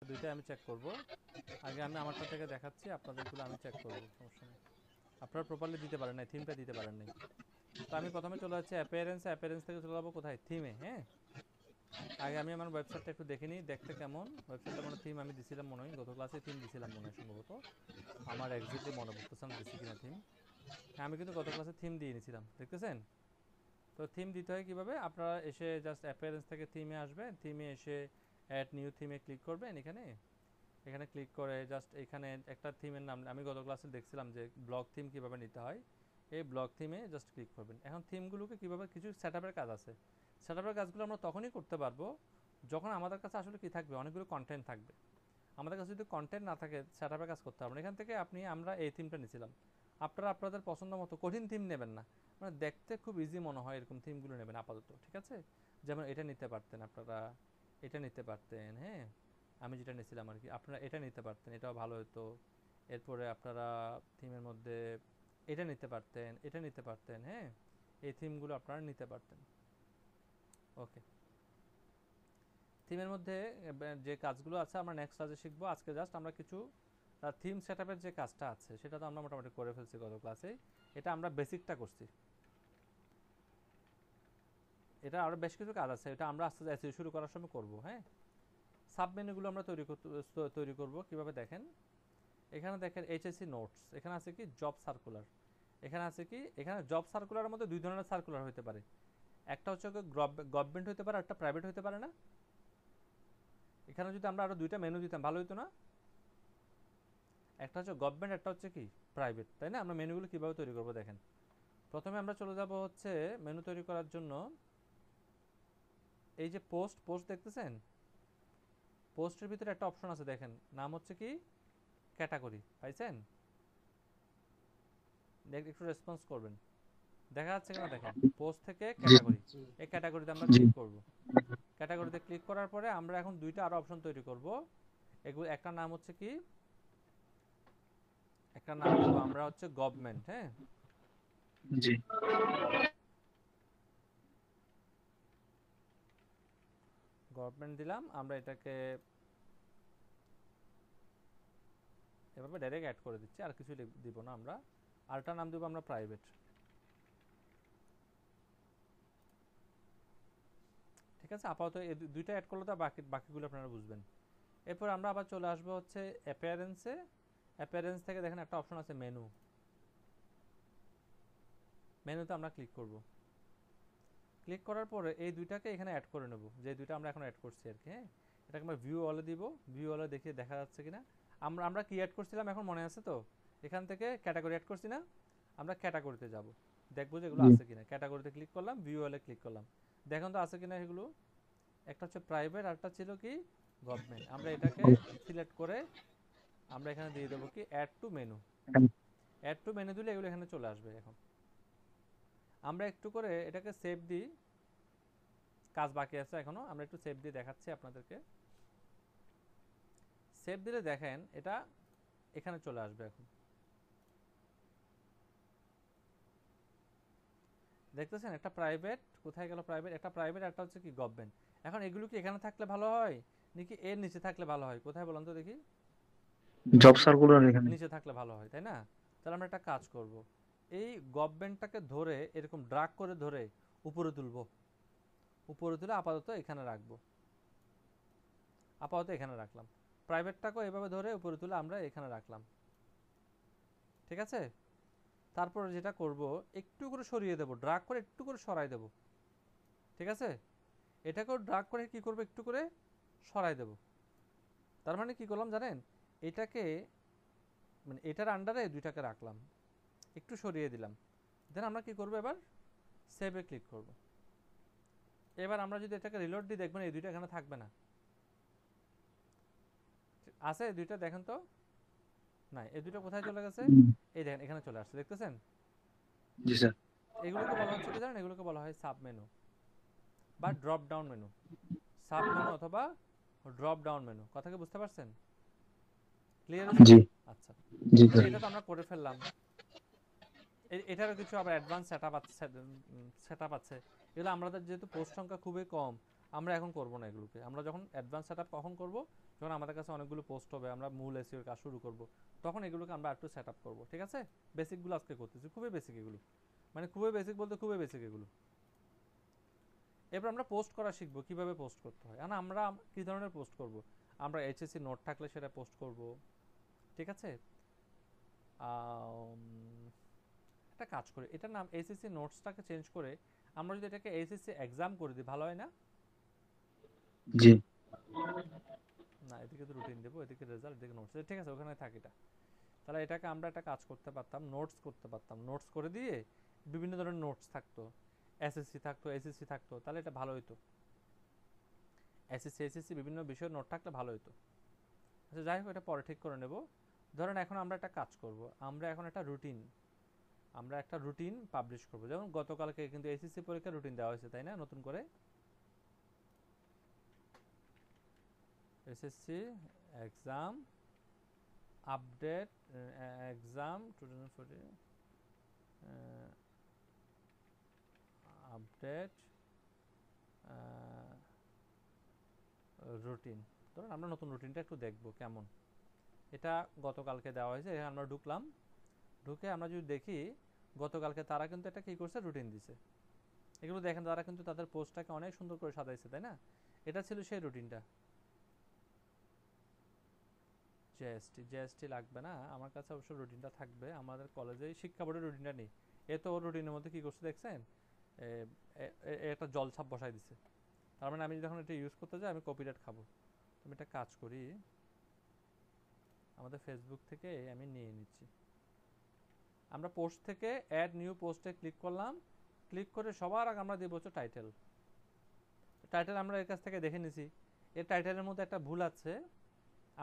দুইটাই আমি চেক করব। আগে আমি আমারটা থেকে দেখাচ্ছি, আপনাদেরগুলো আমি চেক করব, সমস্যা নেই। আপনারা প্রপারলি দিতে পারেন নাই, থিমটা দিতে পারেন নাই। তো আমি প্রথমে চলে যাচ্ছি অ্যাপিয়ারেন্স থেকে চলে যাবো কোথায়, থিমে। হ্যাঁ, আগে আমি আমার ওয়েবসাইটটা একটু দেখে নিই, দেখতে কেমন ওয়েবসাইটটা। মানে থিম আমি দিছিলাম মনে হয়, গত ক্লাসে থিম দিছিলাম মনে হয় সম্ভবত, আমার এক্স্যাক্টলি মনে পড়তেছে না দিছি কিনা থিম। হ্যাঁ, আমি কিন্তু গত ক্লাসে থিম দিয়ে নিয়েছিলাম, দেখতেছেন? তো থিম দিতে হয় কীভাবে, আপনারা এসে জাস্ট অ্যাপিয়ারেন্স থেকে থিমে আসবেন, থিমে এসে অ্যাড নিউ থিমে ক্লিক করবেন। এখানে এখানে ক্লিক করে জাস্ট এখানে একটা থিমের নাম আমি গত ক্লাসে দেখছিলাম যে ব্লক থিম কীভাবে নিতে হয়, এই ব্লক থিমে জাস্ট ক্লিক করবেন। এখন থিমগুলোকে কীভাবে, কিছু সেটআপের কাজ আছে, সেটআপের কাজগুলো আমরা তখনই করতে পারবো যখন আমাদের কাছে আসলে কি থাকবে, অনেকগুলো কন্টেন্ট থাকবে। আমাদের কাছে যদি কন্টেন্ট না থাকে সেটআপের কাজ করতে পারবেন। এখান থেকে আমরা এই থিমটা নিয়েছিলাম, আপনারা আপনাদের পছন্দ মতো কঠিন থিম নেবেন না, মানে দেখতে খুব ইজি মনে হয় এরকম থিমগুলো নেবেন আপাতত, ঠিক আছে? যেমন এটা নিতে পারতেন আপনারা, এটা নিতে পারতেন। হ্যাঁ, আমি যেটা নিয়েছিলাম আর কি, আপনারা এটা নিতে পারতেন, এটাও ভালো হতো। এরপরে আপনারা থিমের মধ্যে এটা নিতে পারতেন, এটা নিতে পারতেন। হ্যাঁ, এই থিমগুলো আপনারা নিতে পারতেন। ওকে, থিমের মধ্যে যে কাজগুলো আছে আমরা নেক্সট ক্লাসে শিখবো। আজকে জাস্ট আমরা কিছু থিম সেটআপের যে কাজটা আছে সেটা তো আমরা মোটামুটি করে ফেলছি গত ক্লাসে, এটা আমরা বেসিকটা করছি। এটা আরও বেশ কিছু কাজ আছে, এটা আমরা আস্তে আস্তে শুরু করার সময় করব। হ্যাঁ, সাব মেনুগুলো আমরা তৈরি করব কীভাবে দেখেন। এখানে দেখেন এইচএসসি নোটস, এখানে আছে কি জব সার্কুলার, এখানে আছে কি, এখানে জব সার্কুলারের মধ্যে দুই ধরনের সার্কুলার হতে পারে, একটা হচ্ছে গভর্নমেন্ট হতে পারে, একটা প্রাইভেট হতে পারে না? এখানে যদি আমরা আরও দুইটা মেনু দিতাম ভালো হতো না? একটা হচ্ছে গভর্নমেন্ট, একটা হচ্ছে কি প্রাইভেট, তাই না? আমরা মেনুগুলো কীভাবে তৈরি করবো দেখেন। প্রথমে আমরা চলে যাব হচ্ছে মেনু তৈরি করার জন্য, এই যে পোস্ট, পোস্ট দেখতেছেন? পোস্টের ভিতরে একটা অপশন আছে দেখেন, নাম হচ্ছে কি ক্যাটাগরি, পাইছেন? একটু রেসপন্স করবেন, দেখা যাচ্ছে কিনা দেখেন, পোস্ট থেকে জি ক্যাটাগরি, এই ক্যাটাগরিতে আমরা জি ক্লিক করব। ক্যাটাগরিতে ক্লিক করার পরে আমরা এখন দুইটা আরো অপশন তৈরি করব। এগুলো একটা নাম হচ্ছে কি, একটা নাম দিব আমরা হচ্ছে গভর্নমেন্ট। হ্যাঁ, জি গভর্নমেন্ট দিলাম। আমরা এটাকে এভাবে ডাইরেক্ট অ্যাড করে দিচ্ছি, আর কিছু দিব না আমরা। আরেকটা নাম দিব আমরা প্রাইভেট, ঠিক আছে? আপাতত এই দুইটা অ্যাড করলে তো বাকিগুলো আপনারা বুঝবেন। এরপর আমরা আবার চলে আসবো হচ্ছে অ্যাপিয়ারেন্সে। অ্যাপিয়ারেন্স থেকে দেখেন একটা অপশন আছে মেনু, মেনুতে আমরা ক্লিক করব। ক্লিক করার পরে এই দুইটাকে এখানে অ্যাড করে নেব, যে দুইটা আমরা এখন অ্যাড করছি আর কি। হ্যাঁ, এটাকে আমরা ভিউ অলে দিব, ভিউ অলে দেখিয়ে দেখা যাচ্ছে কিনা। আমরা আমরা কি অ্যাড করছিলাম এখন মনে আছে তো? এখান থেকে ক্যাটাগরি অ্যাড করছি না? আমরা ক্যাটাগরিতে যাব, দেখবো যে এগুলো জি আছে কিনা। ক্যাটাগরিতে ক্লিক করলাম, ভিউ অলে ক্লিক করলাম, দেখুন তো আছে কিনা এগুলো। একটা হচ্ছে প্রাইভেট, আরটা ছিল কি গভর্নমেন্ট। আমরা এটাকে সিলেক্ট করে আমরা এখানে দিয়ে দেবো কি add to menu. Add to menu দিলে এগুলো এখানে চলে আসবে। এখন আমরা একটু করে এটাকে সেভ দিই, কাজ বাকি আছে এখনো, আমরা একটু সেভ দিয়ে দেখাচ্ছি আপনাদেরকে। সেভ দিলে দেখেন এটা এখানে চলে আসবে। এখন দেখতেছেন একটা প্রাইভেট, কোথায় গেল প্রাইভেট, একটা প্রাইভেট, একটা হচ্ছে কি গভর্নমেন্ট। এখন এগুলো কি এখানে থাকলে ভালো হয় নাকি এর নিচে থাকলে ভালো হয়, কোথায় বলুন তো দেখি? জব সার্কুলার এখানে। নিচে থাকলে ভালো হয়, তাই না? তাহলে আমরা একটা কাজ করব, এই গভর্নমেন্টটাকে ধরে এরকম ড্রাগ করে ধরে উপরে তুলবো, উপরে তুলে আপাতত এখানে রাখবো, আপাতত এখানে রাখলাম। প্রাইভেটটাকেও এভাবে ধরে উপরে তুলে আমরা এখানে রাখলাম, ঠিক আছে? তারপর যেটা করব, একটু করে সরিয়ে দেব, ড্রাগ করে একটু করে সরাই দেব, ঠিক আছে? এটাকেও ড্রাগ করে কি করব, একটু করে সরাই দেব। তার মানে কি করলাম জানেন, এটাকে মানে এটার আন্ডারে দুইটাকে রাখলাম, একটু সরিয়ে দিলাম। দেন আমরা কি করব, এবার সেভে ক্লিক করব। এবার আমরা যদি এটাকে রিলোড দিই দেখবেন এই দুইটা এখানে থাকবে না। আছে দুইটা দেখেন তো, নাই, এই দুইটা কোথায় চলে গেছে? এই দেখেন এখানে চলে আসছে, দেখতেছেন? জি স্যার। এগুলোকে বলা হচ্ছে কি জানেন, এগুলোকে বলা হয় সাব মেনু বা drop down menu. Sub menu অথবা ড্রপ ডাউন মেনু, কথা কি বুঝতে পারছেন? ক্লিয়ার হয়েছে? জি আচ্ছা, জি তো স্যার। এটা তো আমরা করে ফেললাম। এটারও কিছু আবার অ্যাডভান্স সেটআপ আছে, সেটআপ আছে। এগুলো আমাদের যেহেতু পোস্ট সংখ্যা খুবই কম, আমরা এখন করব না এগুলোকে। আমরা যখন অ্যাডভান্স সেটআপ কখন করব, যখন আমাদের কাছে অনেকগুলো পোস্ট হবে, আমরা মূল এসইও কাজ শুরু করব, তখন এগুলোকে আমরা একটু সেট আপ করবো। ঠিক আছে, বেসিকগুলো আজকে করতেছি, খুবই বেসিক এগুলো, মানে খুবই বেসিক বলতে খুবই বেসিক এগুলো। এরপর আমরা পোস্ট করা শিখবো, কিভাবে পোস্ট করতে হয়। আর আমরা কি ধরনের পোস্ট করব, আমরা এইচএসসি নোট থাকলে সেটা পোস্ট করব। ঠিক আছে, একটা কাজ করি, এটার নাম এইচএসসি নোটসটাকে চেঞ্জ করে আমরা যদি এটাকে এইচএসসি এক্সাম করে দিই, ভালো হয় না? জি না, এদিকে তো রুটিন দেবো, এদিকে রেজাল্ট, এদিকে নোটস, ঠিক আছে, ওখানে থাক এটা। তাহলে এটাকে আমরা একটা কাজ করতে পারতাম, নোটস করতে পারতাম, নোটস করে দিয়ে বিভিন্ন ধরনের নোটস থাকতো, এসএসসি থাকতো, এসএসসি থাকতো, তাহলে এটা ভালো হতো। এসএসসি বিভিন্ন বিষয়ের নোট থাকলে ভালো হতো। আচ্ছা যাই হোক, এটা পরে ঠিক করে নেব। ধরেন এখন আমরা একটা কাজ করব, আমরা এখন একটা রুটিন পাবলিশ করব। যেমন গতকালকে কিন্তু এসএসসি পরীক্ষার রুটিন দেওয়া হয়েছে, তাই না, নতুন করে SSC exam update, exam 2014 update routine. ধরুন আমরা নতুন রুটিনটা একটু দেখব কেমন। এটা গতকালকে দেওয়া হয়েছে, এখানে আমরা ঢুকলাম, ঢুকে আমরা যদি দেখি গতকালকে তারা কিন্তু এটা কি করছে, রুটিন দিছে। এগুলো দেখেন, তারা কিন্তু তাদের পোস্টটাকে অনেক সুন্দর করে সাজাইছে, তাই না? এটা ছিল সেই রুটিনটা। জিএসটি লাগবে না আমার কাছে, অবশ্য রুটিনটা থাকবে আমাদের কলেজে, শিক্ষা বোর্ডের রুটিনটা নেই। এ তো ওর রুটিনের মধ্যে কি করছে দেখছেন, একটা জলছাপ বসাই দিছে। তার মানে আমি যখন এটা ইউজ করতে যাই আমি কপিরাইট খাবো। আমি একটা কাজ করি, আমাদের ফেসবুক থেকে আমি নিয়ে নিচ্ছি। আমরা পোস্ট থেকে অ্যাড নিউ পোস্টে ক্লিক করলাম, ক্লিক করে সবার আগে আমরা দিব হচ্ছে টাইটেল। টাইটেল আমরা এর কাছ থেকে দেখে নিছি, এর টাইটেলের মধ্যে একটা ভুল আছে,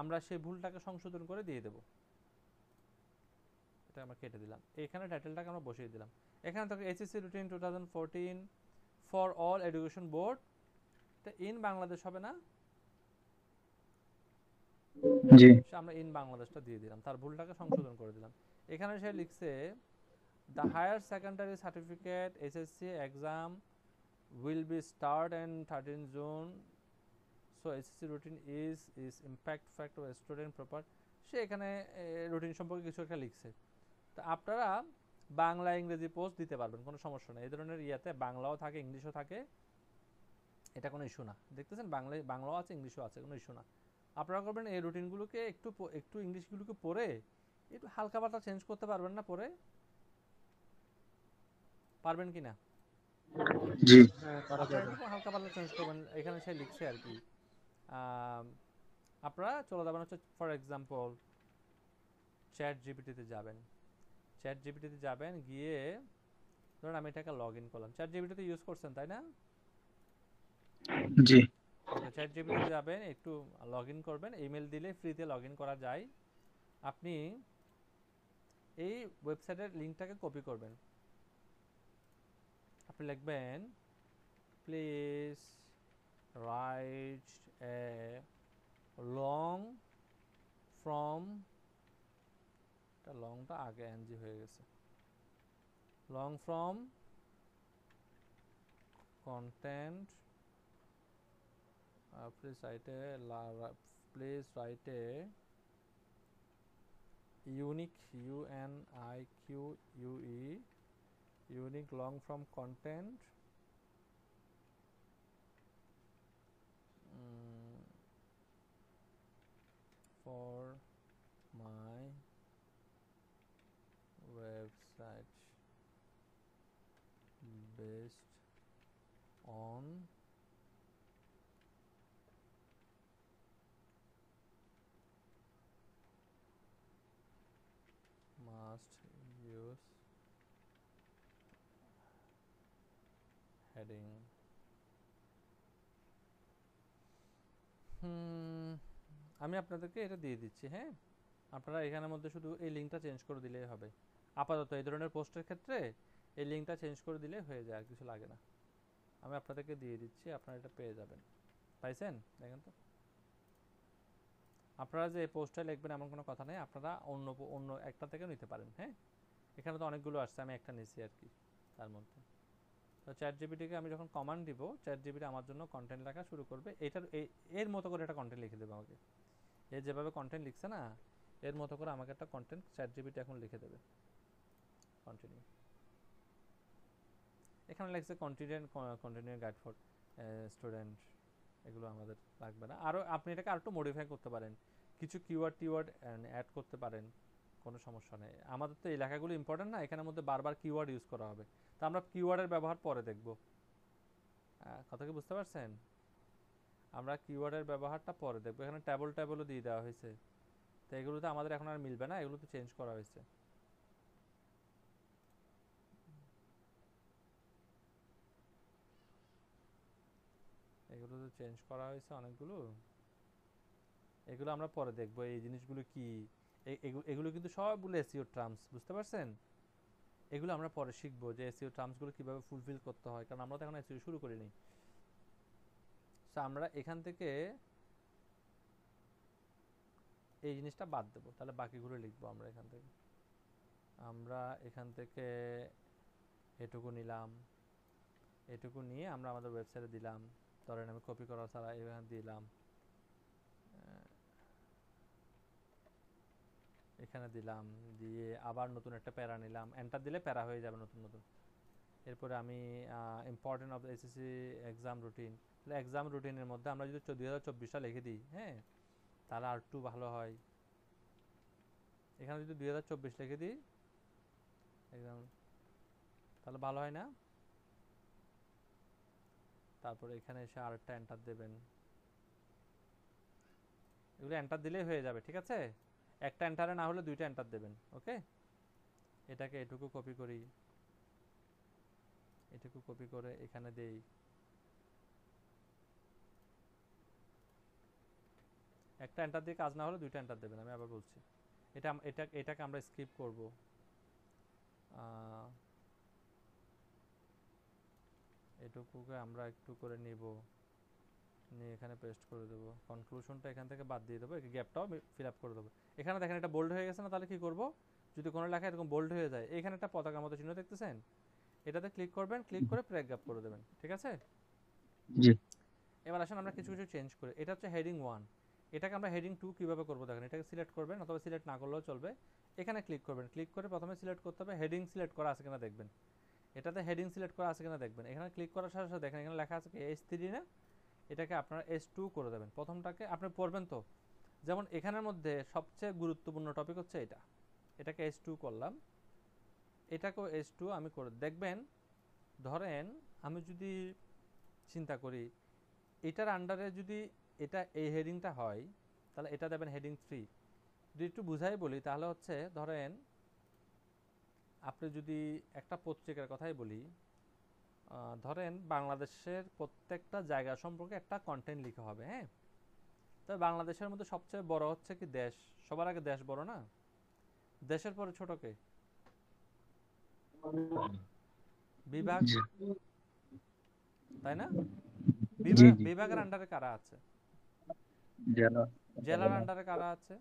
আমরা সেই ভুলটাকে সংশোধন করে দিয়ে দেব। এটা আমরা কেটে দিলাম, এখানে টাইটেলটাকে আমরা বসিয়ে দিলাম। এখানে থাকে HSC routine 2014 for all education board, এটা ইন বাংলাদেশ হবে না, জি আমরা ইন বাংলাদেশটা দিয়ে দিলাম, তার ভুলটাকে সংশোধন করে দিলাম। এখানে সে লিখছে the higher secondary certificate SSC exam will be start in 13 June, so SSC routine is impact factor student proper। সে এখানে রুটিন সম্পর্কে কিছু একটা লিখছে। তো আপনারা বাংলা ইংরেজি পোস্ট দিতে পারবেন, কোনো সমস্যা নেই। এই ধরনের ইয়াতে বাংলাও থাকে, ইংলিশও থাকে, এটা কোনো ইস্যু না। দেখতেছেন বাংলাও আছে, ইংলিশও আছে, কোনো ইস্যু না। আপনারা করবেন এই রুটিনগুলোকে একটু ইংলিশগুলোকে পড়ে একটু হালকা পাতলা চেঞ্জ করতে পারবেন না, পরে পারবেন কি না? জি আপনারা একটু হালকা পাতলা চেঞ্জ করবেন, এখানে সে লিখছে আর কি। আপনারা চলে যাবেন হচ্ছে ফর এক্সাম্পল চ্যাট জিপিটিতে যাবেন, চ্যাট জিপিটিতে যাবেন, গিয়ে ধরুন আমি এটাকে লগ ইন করলাম, চ্যাট জিপিটিতে ইউজ করছেন তাই না? জি ওকে, চ্যাট জিপিটিতে যাবেন, একটু লগ ইন করবেন, ইমেল দিলে ফ্রিতে লগ ইন করা যায়। আপনি এই ওয়েবসাইটের লিঙ্কটাকে কপি করবেন, আপনি লিখবেন please write a long form, লংটা আগে এনজি হয়ে গেছে, long form content, please write a unique unique long form content for my website based on must use heading। আমি আপনাদেরকে এটা দিয়ে দিচ্ছি, হ্যাঁ, আপনারা এখানের মধ্যে শুধু এই লিঙ্কটা চেঞ্জ করে দিলেই হবে। আপাতত এই ধরনের পোস্টের ক্ষেত্রে এই লিঙ্কটা চেঞ্জ করে দিলে হয়ে যায়, আর কিছু লাগে না। আমি আপনাদেরকে দিয়ে দিচ্ছি, আপনারা এটা পেয়ে যাবেন। পাইছেন? দেখেন তো, আপনারা যে এই পোস্টে লিখবেন এমন কোনো কথা নেই, আপনারা অন্য একটা থেকে নিতে পারেন। হ্যাঁ, এখানে তো অনেকগুলো আসছে, আমি একটা নিচ্ছি আর কি তার মধ্যে। তো চ্যাট জিপিটিকে আমি যখন কমান্ড দিব, চ্যাট জিপিটি আমার জন্য কন্টেন্ট লেখা শুরু করবে, এর মতো করে একটা কন্টেন্ট লিখে দেবে আমাকে। এ যেভাবে কন্টেন্ট লিখছে না, এর মতো করে আমাকে একটা কন্টেন্ট চ্যাটজিপিটি এখন লিখে দেবে। কন্টিনিউ, এখানে লিখছে কন্টিনিউ গাইড ফর স্টুডেন্ট, এগুলো আমাদের লাগবে না। আরও আপনি এটাকে আরেকটু মডিফাই করতে পারেন, কিছু কিওয়ার্ড অ্যাড করতে পারেন, কোনো সমস্যা নেই। আমাদের তো এই লেখাগুলো ইম্পর্টেন্ট না, এখানের মধ্যে বারবার কিওয়ার্ড ইউজ করা হবে, তো আমরা কিওয়ার্ডের ব্যবহার পরে দেখব। কথা কি বুঝতে পারছেন? আমরা কিওয়ার্ডের ব্যবহারটা পরে দেখবো। এখানে ট্যাবলও দিয়ে দেওয়া হয়েছে, তো এগুলোতে আমাদের এখন আর মিলবে না, এগুলো তো চেঞ্জ করা হয়েছে। এগুলো তো চেঞ্জ করা হয়েছে অনেকগুলো, এগুলো আমরা পরে দেখবো এই জিনিসগুলো কি। এগুলো কিন্তু সবগুলো এসইও টার্মস, বুঝতে পারছেন? এগুলো আমরা পরে শিখবো যে এসইও টার্মসগুলো কিভাবে ফুলফিল করতে হয়, কারণ আমরা তো এখন এসইও শুরু করিনি। সো আমরা এখান থেকে এই জিনিসটা বাদ দেবো, তাহলে বাকিগুলো লিখবো আমরা এখান থেকে। আমরা এখান থেকে এটুকু নিলাম, এটুকু নিয়ে আমরা আমাদের ওয়েবসাইটে দিলাম, ধরেন আমি কপি করা ছাড়া এখানে দিলাম, এখানে দিলাম, দিয়ে আবার নতুন একটা প্যারা নিলাম, এন্টার দিলে প্যারা হয়ে যাবে নতুন নতুন। এরপরে আমি important of SSC exam routine, তাহলে এক্সাম রুটিনের মধ্যে আমরা যদি 2024 সাল লিখে দিই, হ্যাঁ, তাহলে আর একটু ভালো হয়। এখানে যদি 2024 লিখে দিই এক্সাম, তাহলে ভালো হয় না? তারপরে এখানে এসে আরেকটা এন্টার দেবেন, এগুলো এন্টার দিলেই হয়ে যাবে, ঠিক আছে? একটা এন্টারে না হলে দুইটা এন্টার দেবেন, ওকে? এটাকে এটুকু কপি করি, এটুকু কপি করে এখানে দেই, একটা এন্টার দিয়ে কাজ না হলে দুইটা এন্টার দেবেন, আমি আবার বলছি। এটাকে আমরা স্কিপ করব, এটুকুকে আমরা একটু করে নিব, নিয়ে এখানে পেস্ট করে দেবো, কনক্লুশনটা এখান থেকে বাদ দিয়ে দেবো, এই গ্যাপটাও ফিল আপ করে দেবো। এখানে দেখেন এটা বোল্ড হয়ে গেছে না, তাহলে কি করব? যদি কোনো লেখা এরকম বোল্ড হয়ে যায়, এখানে একটা পতাকার মতো চিহ্ন দেখতেছেন, এটাতে ক্লিক করবেন, ক্লিক করে প্যারাগ্রাফ করে দেবেন, ঠিক আছে? জি এবার আসেন আমরা কিছু কিছু চেঞ্জ করি। এটা হচ্ছে হেডিং 1, এটাকে আমরা হেডিং 2 কিভাবে করব দেখেন। এটাকে সিলেক্ট করবেন, অথবা সিলেক্ট না করলেও চলবে, এখানে ক্লিক করবেন, ক্লিক করে প্রথমে সিলেক্ট করতে হবে হেডিং সিলেক্ট করা আছে কিনা দেখবেন, এটাতে হেডিং সিলেক্ট করা আছে কিনা দেখবেন। এখানে ক্লিক করার সাথে সাথে দেখেন এখানে লেখা আছে কি H3 না, এটাকে আপনারা H2 করে দেবেন। প্রথমটাকে আপনি পড়বেন তো, যেমন এখানের মধ্যে সবচেয়ে গুরুত্বপূর্ণ টপিক হচ্ছে এটা, এটাকে H2 করলাম, এটাকেও H2 আমি করে দেখবেন। ধরেন আমি যদি চিন্তা করি এটার আন্ডারে যদি এটা এই হেডিংটা হয়, তাহলে এটা দেবেন হেডিং 3। যদি একটু বুঝাই বলি তাহলে হচ্ছে, ধরেন আপনি যদি একটা পত্রিকার কথাই বলি, ধরেন বাংলাদেশের প্রত্যেকটা জায়গা সম্পর্কে একটা কন্টেন্ট লিখা হবে, হ্যাঁ? তবে বাংলাদেশের মধ্যে সবচেয়ে বড় হচ্ছে কি দেশ, সবার আগে দেশ বড় না? দেশের পরে ছোট কে? বিভাগ, জি তাই না? জি জি বিভাগের আন্ডারে কারা আছে? জেলা জেলার আন্ডারে কারা আছে?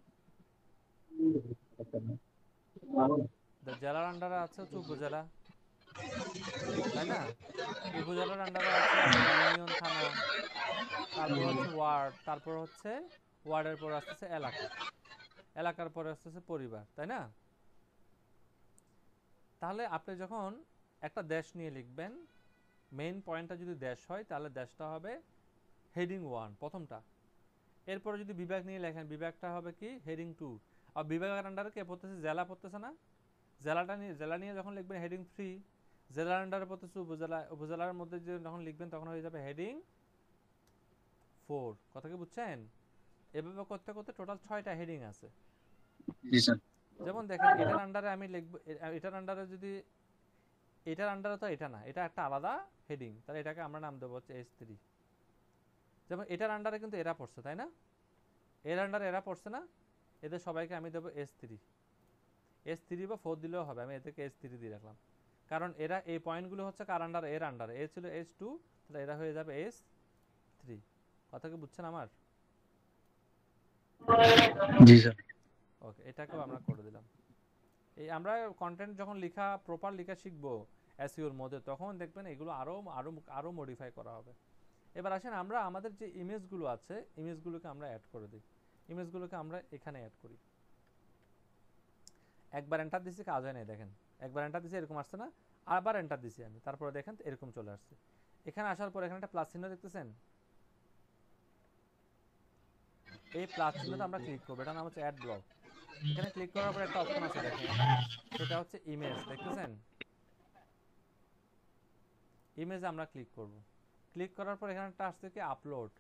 জেলার আন্ডারে আছে হচ্ছে উপজেলা, তাই না? উপজেলার আন্ডারে আছে আপনার ইউনিয়ন, থানা, তারপর হচ্ছে ওয়ার্ড, তারপর হচ্ছে ওয়ার্ডের পর আসতেছে এলাকা, এলাকার পরে আসতেছে পরিবার, তাই না? তাহলে আপনি যখন একটা দেশ নিয়ে লিখবেন, মেইন পয়েন্টটা যদি দেশ হয় তাহলে দেশটা হবে হেডিং 1 প্রথমটা। এরপরে যদি বিভাগ নিয়ে লেখেন, বিভাগটা হবে কি হেডিং 2। আর বিভাগের আন্ডারে কে পড়তেছে? জেলা পড়তেছে না? জেলা নিয়ে যখন লিখবেন হেডিং 3। জেলার আন্ডারে পড়তেছে উপজেলা, উপজেলার মধ্যে যখন লিখবেন তখন হয়ে যাবে হেডিং 4। কথা কি বুঝছেন? এভাবে করতে করতে টোটাল 6টা হেডিং আছে। জি স্যার যেমন দেখেন এটার আন্ডারে আমি লিখবো, এটার আন্ডারে যদি, এটার আন্ডারে তো এটা না, এটা একটা আলাদা হেডিং, তাহলে এটাকে আমরা নাম দেবো হচ্ছে H3। যেমন এটার আন্ডারে কিন্তু এরা পড়ছে, তাই না? এর আন্ডারে এরা পড়ছে না, এদের সবাইকে আমি দেবো S3, S3 বা 4 দিলেও হবে, আমি এদেরকে S3 দিয়ে রাখলাম, কারণ এরা এই পয়েন্টগুলো হচ্ছে কার আন্ডারে? এর আন্ডারে। এ ছিল H2, তাহলে এরা হয়ে যাবে S3। কথা কি বুঝছেন আমার? জি স্যার ওকে, এটাকেও আমরা করে দিলাম। এই আমরা কন্টেন্ট যখন লেখা প্রপার লেখা শিখবো এসইওর মধ্যে, তখন দেখবেন এগুলো আরো আরো আরো মডিফাই করা হবে। এবার আসেন আমরা আমাদের যে ইমেজগুলো আছে, ইমেজগুলোকে আমরা অ্যাড করে দিই। ইমেজগুলোকে আমরা এখানে অ্যাড করি। একবার এন্টার দিছি, কাজ হয় নাই, দেখেন একবার এন্টার দিছি এরকম আসছে না, আবার এন্টার দিছি আমি, তারপরে দেখেন এরকম চলে আসছে। এখানে আসার পর এখানে একটা প্লাস চিহ্ন দেখতেছেন, এই প্লাস চিহ্নতে আমরা ক্লিক করবো, এটার নাম হচ্ছে অ্যাড ব্লক। এখানে ক্লিক করার পর একটা অপশন আছে দেখেন, সেটা হচ্ছে ইমেজ, দেখতেছেন ইমেজে আমরা ক্লিক করব। ক্লিক করার পর এখানে একটা আসছে কি আপলোড,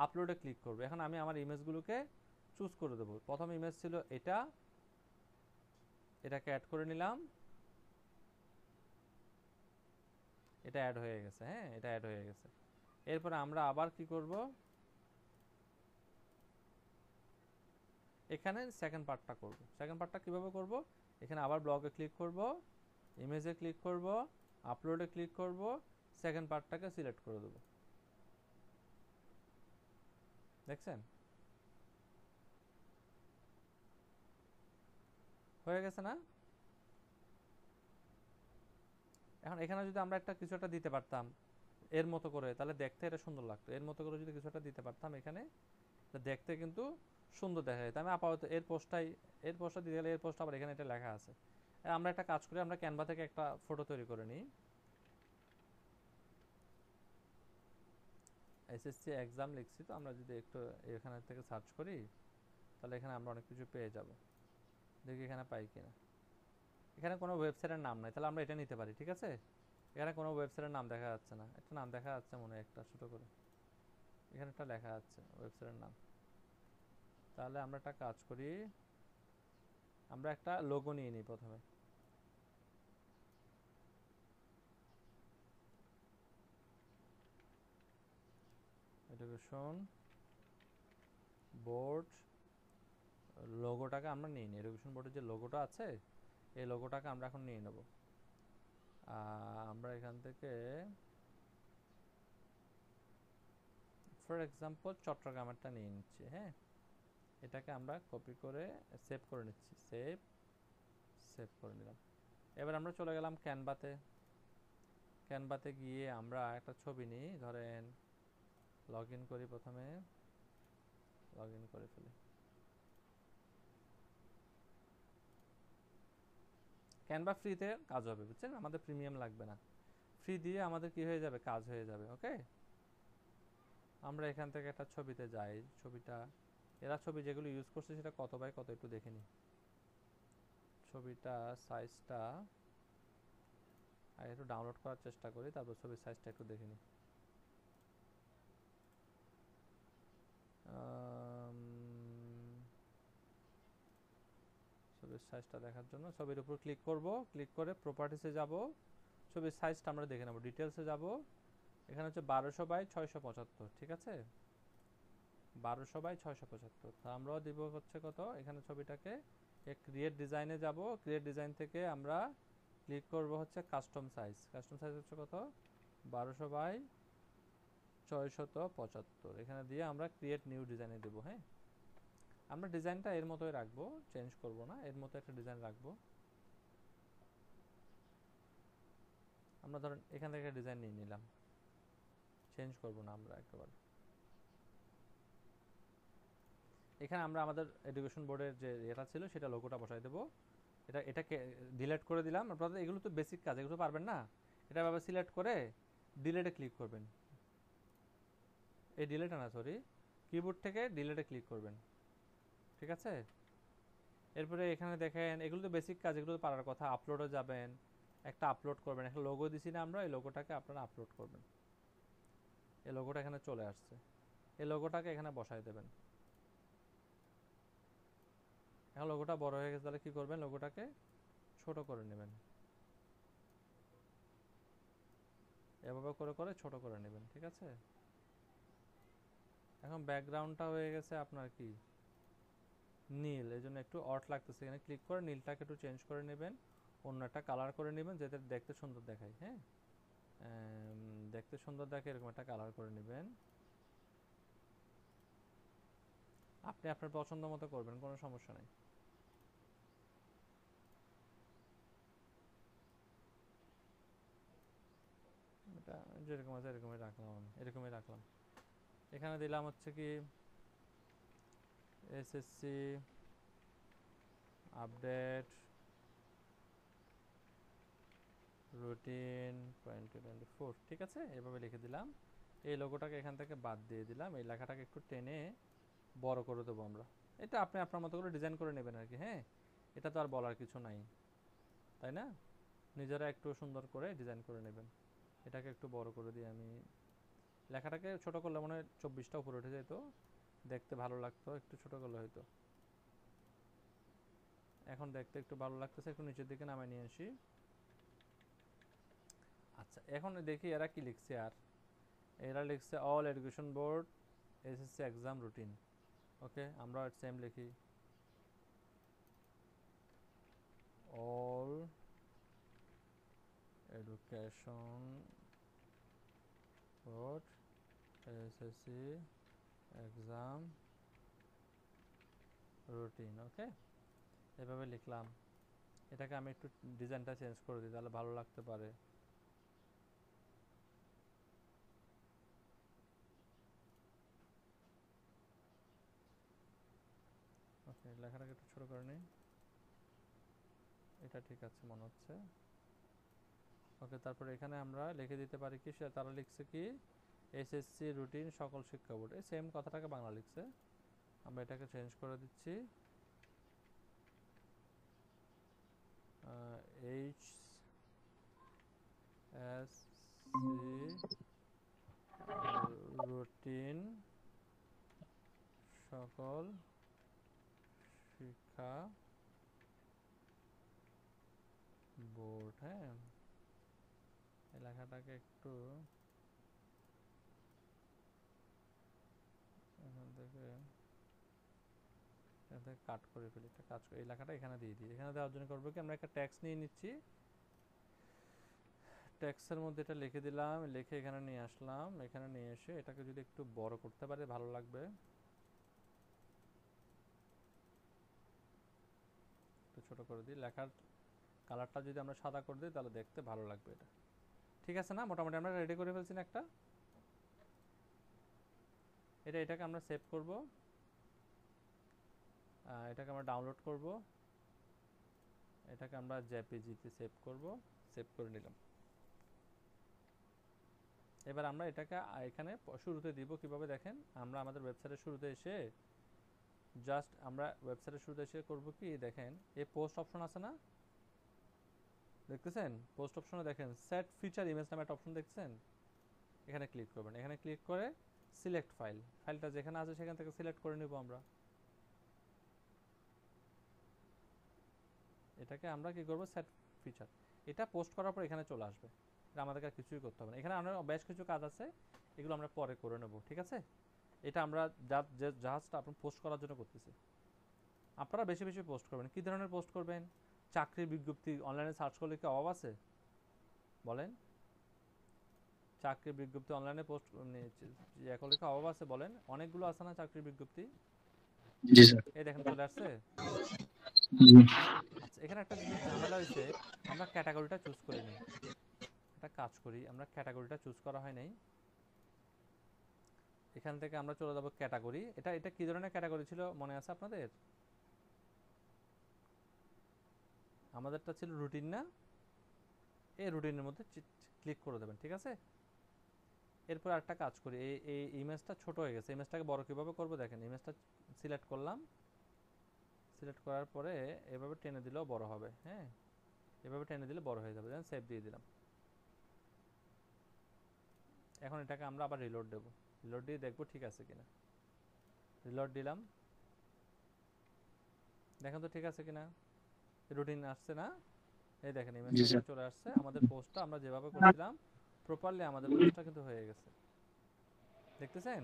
আপলোডে ক্লিক করব। এখন আমি আমার ইমেজগুলোকে চুজ করে দেবো। প্রথম ইমেজ ছিল এটা, এটাকে অ্যাড করে নিলাম, এটা অ্যাড হয়ে গেছে। হ্যাঁ, এটা অ্যাড হয়ে গেছে। এরপরে আমরা আবার কি করব, এখানে সেকেন্ড পার্টটা করব। সেকেন্ড পার্টটা কিভাবে করব, এখানে আবার ব্লগে ক্লিক করব, ইমেজে ক্লিক করব, আপলোডে ক্লিক করব, সেকেন্ড পার্টটাকে সিলেক্ট করে দেব। দেখছেন হয়ে গেছে না? এখন এখানে যদি আমরা একটা কিছু একটা দিতে পারতাম এর মতো করে, তাহলে দেখতে এটা সুন্দর লাগতো। এর মতো করে যদি কিছু একটা দিতে পারতাম এখানে, দেখতে কিন্তু সুন্দর দেখা যেত। আমি আপাতত এর পোস্টটা দিতে গেলে এর পোস্ট আবার এখানে এটা লেখা আছে। আমরা একটা কাজ করি, আমরা ক্যানভা থেকে একটা ফটো তৈরি করে নিই। এসএসসি এক্সাম লিখছি, তো আমরা যদি একটু এখানে থেকে সার্চ করি, তাহলে এখানে আমরা অনেক কিছু পেয়ে যাব। দেখি এখানে পাই কিনা। এখানে কোনো ওয়েবসাইটের নাম নাই, তাহলে আমরা এটা নিতে পারি। ঠিক আছে, এখানে কোনো ওয়েবসাইটের নাম দেখা যাচ্ছে না, একটা নাম দেখা যাচ্ছে মনে হয় একটা ছোট করে, এখানে একটা লেখা আছে ওয়েবসাইটের নাম। তাহলে আমরা একটা কাজ করি, আমরা একটা লোগো নিয়ে নিই প্রথমে। এডুকেশন বোর্ড লোগোটাকে আমরা নিয়ে নিই। এডুকেশন বোর্ডের যে লোগোটা আছে, এই লোগোটাকে আমরা এখন নিয়ে নেব। আমরা এখান থেকে ফর এক্সাম্পল চট্টগ্রামেরটা নিয়ে নিচ্ছি। হ্যাঁ, এটাকে আমরা কপি করে সেভ করে নিচ্ছি, সেভ সেভ করে নিলাম। এবার আমরা চলে গেলাম ক্যানভাতে। ক্যানভাতে গিয়ে আমরা একটা ছবি নিই, ধরেন লগ ইন করি, প্রথমে লগ ইন করে ফেলি। ক্যানভা ফ্রিতে কাজ হবে, বুঝছেন, আমাদের প্রিমিয়াম লাগবে না। ফ্রি দিয়ে আমাদের কি হয়ে যাবে, কাজ হয়ে যাবে। ওকে, আমরা এখান থেকে একটা ছবিতে যাই। ছবিটা, এরা ছবি যেগুলো ইউজ করছে সেটা কত বাই কত একটু দেখে নিই। ছবিটা সাইজটা আগে একটু ডাউনলোড করার চেষ্টা করি, তারপর ছবির সাইজটা একটু দেখে নিই। ছবির সাইজটা দেখার জন্য ছবির উপর ক্লিক করব, ক্লিক করে প্রপার্টিসে যাব, ছবির সাইজটা আমরা দেখে নেব। ডিটেলসে যাব, এখানে হচ্ছে 1200/675। ঠিক আছে, 1200/675। তো আমরাও দিব হচ্ছে কত, এখানে ছবিটাকে ক্রিয়েট ডিজাইনে যাব, ক্রিয়েট ডিজাইন থেকে আমরা ক্লিক করব হচ্ছে কাস্টম সাইজ। কাস্টম সাইজ হচ্ছে কত, 1200/675। এখানে দিয়ে আমরা ক্রিয়েট নিউ ডিজাইনে দেব। হ্যাঁ, আমরা ডিজাইনটা এর মতোই রাখবো, চেঞ্জ করব না, এর মতো একটা ডিজাইন রাখবো। আমরা ধরেন এখান থেকে ডিজাইন নিয়ে নিলাম, চেঞ্জ করব না আমরা একেবারে। এখানে আমরা আমাদের এডুকেশন বোর্ডের যে এটা ছিল সেটা লোগোটা বসাই দেবো। এটাকে ডিলিট করে দিলাম। আপনাদের এগুলো তো বেসিক কাজ, এগুলো পারবেন না। এটা ভাবে সিলেক্ট করে ডিলিটে ক্লিক করবেন, এই ডিলিটে না সরি, কিবোর্ড থেকে ডিলিটে ক্লিক করবেন। ঠিক আছে, এরপরে এখানে দেখেন এগুলো তো বেসিক কাজ, এগুলো তো পারার কথা। আপলোডে যাবেন, একটা আপলোড করবেন, একটা লোগো দিছি না আমরা, এই লোগোটাকে আপনারা আপলোড করবেন। এই লোগোটা এখানে চলে আসছে, এই লোগোটাকে এখানে বসাই দেবেন। এখন লোগোটা বড় হয়ে গেছে, তাহলে কি করবেন, লোগোটাকে ছোট করে নেবেন, এভাবে করে করে ছোট করে নেবেন। ঠিক আছে, এখন ব্যাকগ্রাউন্ডটা হয়ে গেছে আপনার কি নীল, এই জন্য একটু অট লাগতেছে। এখানে ক্লিক করে নীলটাকে একটু চেঞ্জ করে নেবেন, অন্য একটা কালার করে নেবেন যাতে দেখতে সুন্দর দেখায়। হ্যাঁ, দেখতে সুন্দর দেখে এরকম একটা কালার করে নেবেন। আপনি আপনার পছন্দ মতো করবেন, কোনো সমস্যা নেই। এটা যেরকম আছে এরকমই রাখলাম, আমি এরকমই রাখলাম। এখানে দিলাম হচ্ছে কি এসএসসি আপডেট রুটিন 2024, ঠিক আছে, এভাবে লিখে দিলাম। এই লোগোটাকে এখান থেকে বাদ দিয়ে দিলাম, এই লেখাটাকে একটু টেনে বড় করে দেবো আমরা। এটা আপনি আপনার মতো করে ডিজাইন করে নেবেন আর কি। হ্যাঁ, এটা তো আর বলার কিছু নাই, তাই না? নিজেরা একটু সুন্দর করে ডিজাইন করে নেবেন। এটাকে একটু বড় করে দিই আমি। লেখাটাকে ছোট করলে মনে হয় 24টা উপরে উঠে যেত, দেখতে ভালো লাগতো। একটু ছোট করলে হয়তো। এখন দেখতে একটু ভালো লাগতেছে, একটু নিচের দিকে নামায় নিয়ে আসি। আচ্ছা, এখন দেখি এরা কি লিখছে। আর এরা লিখছে all education board SSC exam routine. Okay, আমরা সেম লিখি, all education board SSC exam routine. Okay, এভাবে লিখলাম। এটাকে আমি একটু ডিজাইনটা চেঞ্জ করে দিই, তাহলে ভালো লাগতে পারে। ওকে, লেখাটাকে একটু ছোট করে নিই। এটা ঠিক আছে মনে হচ্ছে। ওকে, তারপরে এখানে আমরা লিখে দিতে পারি কি, তারা লিখছে কি এসএসসি রুটিন সকল শিক্ষা বোর্ড, এই সেম কথাটাকে বাংলা লিখছে। আমরা এটাকে চেঞ্জ করে দিচ্ছি, এইচ এস সি রুটিন সকল শিক্ষা বোর্ড। হ্যাঁ, এই লেখাটাকে একটু এখান থেকে কাট করে ফেলি। একটা কাজ করি, এই লেখাটা এখানে দিয়ে দিই। এখানে দেওয়ার জন্য করবো কি, আমরা একটা ট্যাক্স নিয়ে নিচ্ছি। ট্যাক্সের মধ্যে এটা লিখে দিলাম, লিখে এখানে নিয়ে আসলাম। এখানে নিয়ে এসে এটাকে যদি একটু বড় করতে পারি ভালো লাগবে। একটু ছোট করে দিই। লেখার কালারটা যদি আমরা সাদা করে দিই তাহলে দেখতে ভালো লাগবে এটা। ঠিক আছে না? মোটামুটি আমরা রেডি করে ফেলছি না একটা। এটাকে আমরা সেভ করব, এটাকে আমরা ডাউনলোড করব, এটাকে আমরা জেপিজিতে সেভ করব। সেভ করে নিলাম। এবার আমরা এটাকে এখানে শুরুতে দিব কিভাবে দেখেন। আমরা আমাদের ওয়েবসাইটের শুরুতে এসে জাস্ট আমরা ওয়েবসাইটের শুরুতে এসে করব কি, দেখেন এই পোস্ট অপশন আছে না, দেখতেছেন? পোস্ট অপশনে দেখেন সেট ফিচার ইমেজ নামে একটা অপশন দেখছেন, এখানে ক্লিক করবেন। এখানে ক্লিক করে সিলেক্ট ফাইল, ফাইলটা যেখানে আছে সেখান থেকে সিলেক্ট করে নিব আমরা। এটাকে আমরা কি করব, সেট ফিচার। এটা পোস্ট করার পর এখানে চলে আসবে, এটা আমাদেরকে আর কিছুই করতে হবে না। এখানে আমরা বেশ কিছু কাজ আছে, এগুলো আমরা পরে করে নেব, ঠিক আছে? এটা আমরা জাহাজটা আপনি পোস্ট করার জন্য করতেছি। আপনারা বেশি বেশি পোস্ট করবেন। কি ধরনের পোস্ট করবেন? চাকরির বিজ্ঞপ্তি অনলাইনে সার্চ করলে কি অভাব আছে বলেন? চাকরির বিজ্ঞপ্তি অনলাইনে পোস্ট করলে কি অভাব আছে বলেন? অনেকগুলো আছে না চাকরির বিজ্ঞপ্তি। জি স্যার। এই দেখেন চলে আসছে। জি আচ্ছা, এখানে একটা জিনিস ঝামেলা হয়েছে, আমরা ক্যাটাগরিটা চুজ করে নিই। একটা কাজ করি, আমরা ক্যাটাগরিটা চুজ করা হয় নাই। এখান থেকে আমরা চলে যাব ক্যাটাগরি। এটা এটা কি ধরনের ক্যাটাগরি ছিল মনে আছে আপনাদের? আমাদেরটা ছিল রুটিন না? এই রুটিনের মধ্যে ক্লিক করে দেবেন, ঠিক আছে? এরপর একটা কাজ করি, এই ইমেজটা ছোট হয়ে গেছে, ইমেজটাকে বড় কিভাবে করব দেখেন। ইমেজটা সিলেক্ট করলাম, সিলেক্ট করার পরে এভাবে টেনে দিলেও বড় হবে। হ্যাঁ, এভাবে টেনে দিলে বড় হয়ে যাবে। দেন সেভ দিয়ে দিলাম। এখন এটাকে আমরা আবার রিলোড দেব, রিলোড দিয়ে দেখব ঠিক আছে কিনা। রিলোড দিলাম, দেখেন তো ঠিক আছে কিনা। রুটিন আসছে না? এই দেখেন ইমেজটা জি এখানে স্যার। চলে আসছে। আমাদের পোস্টটা আমরা যেভাবে করছিলাম প্রপারলি আমাদের পোস্টটা কিন্তু হয়ে গেছে, দেখতেছেন?